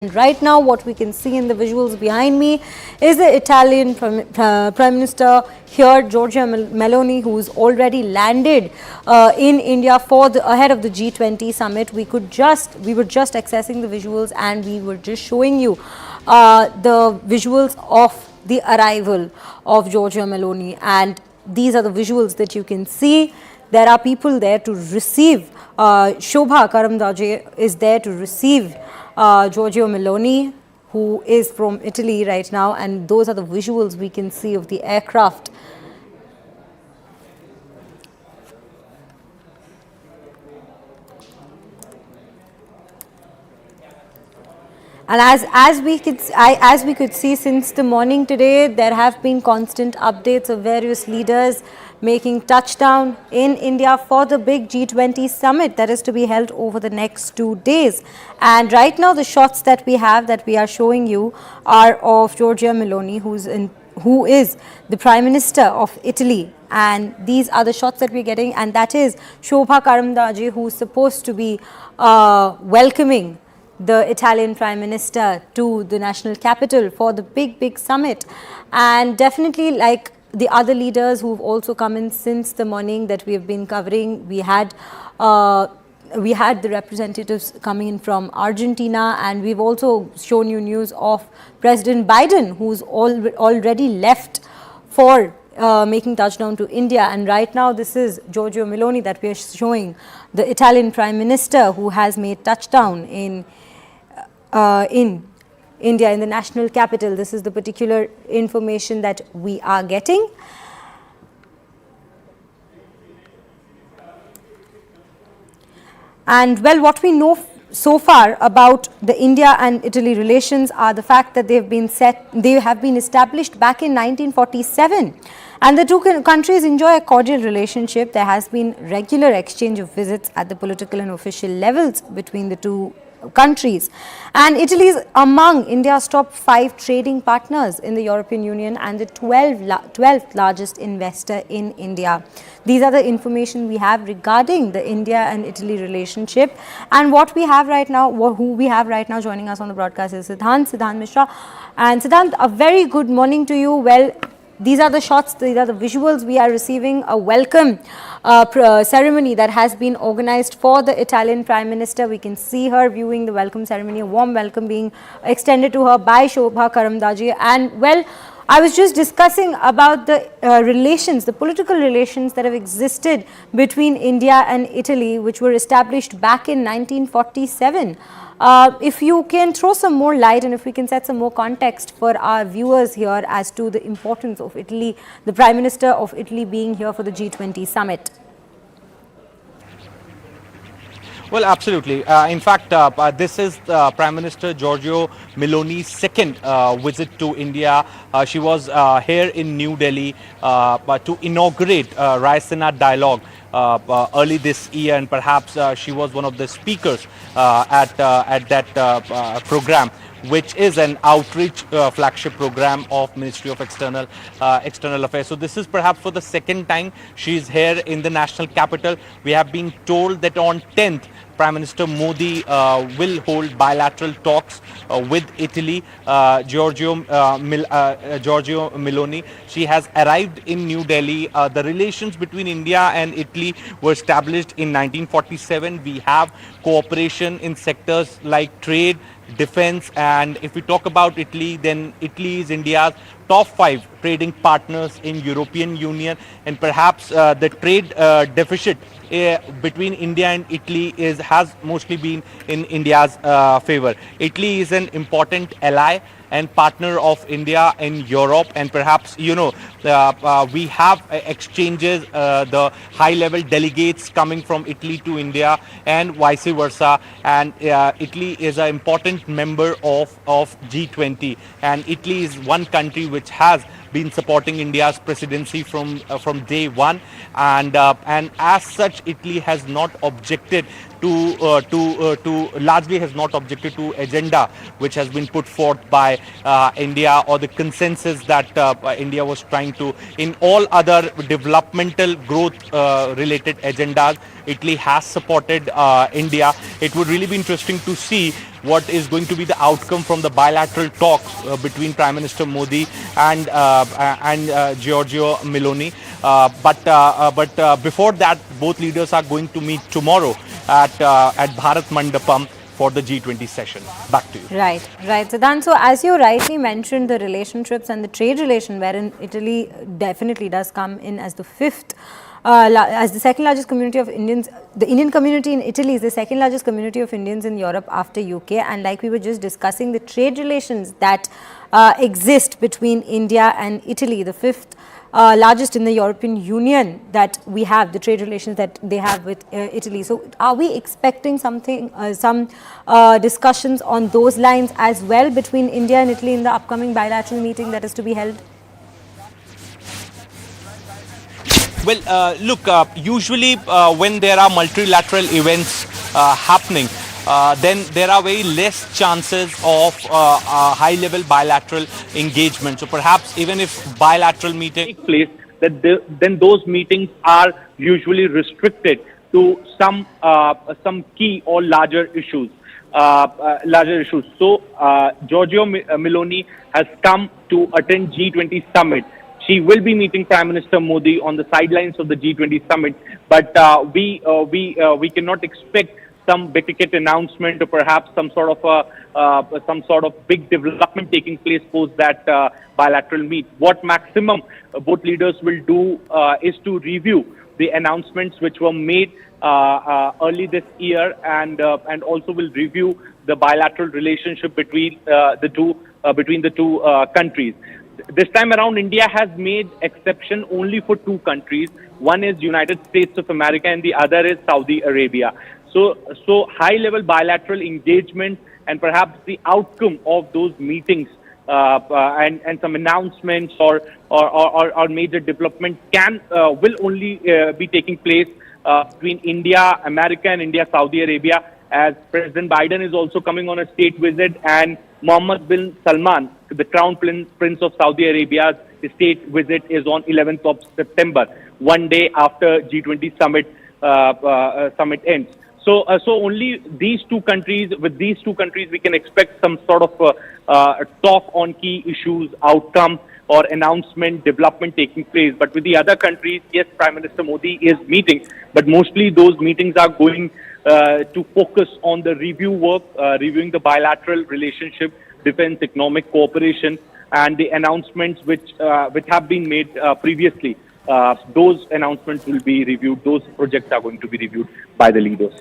Right now, what we can see in the visuals behind me is the Italian Prime Minister here, Giorgia Meloni, who's already landed in India for ahead of the G20 Summit. We were just accessing the visuals, and we were just showing you the visuals of the arrival of Giorgia Meloni, and these are the visuals that you can see. There are people there to receive. Shobha Karandlaje is there to receive Giorgia Meloni, who is from Italy right now, and those are the visuals we can see of the aircraft. And as we could see since the morning today, there have been constant updates of various leaders making touchdown in India for the big G20 summit that is to be held over the next 2 days. And right now, the shots that we are showing you are of Giorgia Meloni, who is the Prime Minister of Italy. And these are the shots that we're getting, and that is Shobha Karandlaje, who's supposed to be welcoming the Italian Prime Minister to the national capital for the big summit. And definitely, like the other leaders who've also come in since the morning that we have been covering, we had the representatives coming in from Argentina, and we've also shown you news of President Biden, who's already left for making touchdown to India. And right now, this is Giorgia Meloni that we are showing, the Italian Prime Minister, who has made touchdown in India, in the national capital. This is the particular information that we are getting. And well, what we know so far about the India and Italy relations are the fact that they have been established back in 1947. And the two countries enjoy a cordial relationship. There has been regular exchange of visits at the political and official levels between the two countries. And Italy is among India's top 5 trading partners in the European Union and the 12th largest investor in India. These are the information we have regarding the India and Italy relationship. And what we have right now, who we have right now joining us on the broadcast is Siddhant Mishra. And Siddhant, a very good morning to you. Well, these are the shots, these are the visuals. We are receiving a welcome ceremony that has been organized for the Italian Prime Minister. We can see her viewing the welcome ceremony, a warm welcome being extended to her by Shobha Karandlaje. And well, I was just discussing about the relations, the political relations that have existed between India and Italy, which were established back in 1947. If you can throw some more light, and if we can set some more context for our viewers here as to the importance of Italy, the Prime Minister of Italy being here for the G20 summit. Well, absolutely. In fact, this is Prime Minister Giorgia Meloni's second visit to India. She was here in New Delhi to inaugurate Raisina Dialogue early this year, and perhaps she was one of the speakers at that program, which is an outreach flagship program of Ministry of External Affairs. So this is perhaps for the second time she is here in the national capital. We have been told that on 10th, Prime Minister Modi will hold bilateral talks with Italy. Giorgia Meloni, she has arrived in New Delhi. The relations between India and Italy were established in 1947. We have cooperation in sectors like trade, defense, and if we talk about Italy, then Italy is India's top 5 trading partners in European Union, and perhaps the trade deficit between India and Italy has mostly been in India's favor. Italy is an important ally and partner of India in Europe, and perhaps we have exchanges, the high-level delegates coming from Italy to India and vice versa, and Italy is an important member of G20, and Italy is one country which has been supporting India's presidency from day one, and as such Italy has not objected to largely has not objected to agenda which has been put forth by India, or the consensus that India was trying to in all other developmental growth related agendas. Italy has supported India. It would really be interesting to see what is going to be the outcome from the bilateral talks between Prime Minister Modi and Giorgio Meloni. But before that, both leaders are going to meet tomorrow at Bharat Mandapam for the G20 session. Back to you. Right, right, Siddhant. So, as you rightly mentioned, the relationships and the trade relation, wherein Italy definitely does come in as the fifth, as the second largest community of Indians. The Indian community in Italy is the second largest community of Indians in Europe after UK. And like we were just discussing, the trade relations that exist between India and Italy, the fifth largest in the European Union that we have, the trade relations that they have with Italy. So, are we expecting something, some discussions on those lines as well between India and Italy in the upcoming bilateral meeting that is to be held? Well, look, usually when there are multilateral events happening, then there are very less chances of high-level bilateral engagement. So perhaps even if bilateral meetings take place, then those meetings are usually restricted to some key or larger issues. So Giorgio Meloni has come to attend G20 Summit. She will be meeting Prime Minister Modi on the sidelines of the G20 Summit, but we cannot expect some big ticket announcement or perhaps some sort of big development taking place post that bilateral meet. What maximum both leaders will do is to review the announcements which were made early this year, and also will review the bilateral relationship between the two countries. This time around, India has made exception only for two countries. One is United States of America and the other is Saudi Arabia. So high-level bilateral engagement and perhaps the outcome of those meetings and some announcements or major development will only be taking place between India, America, and India, Saudi Arabia, as President Biden is also coming on a state visit, and Mohammed bin Salman, the Crown Prince of Saudi Arabia's state visit is on 11th of September, one day after G20 summit ends. So only these two countries, with these two countries, we can expect some sort of talk on key issues, outcome, or announcement, development taking place. But with the other countries, yes, Prime Minister Modi is meeting, but mostly those meetings are going to focus on the review work, reviewing the bilateral relationship, defense, economic cooperation, and the announcements which have been made previously. Those announcements will be reviewed. Those projects are going to be reviewed by the leaders.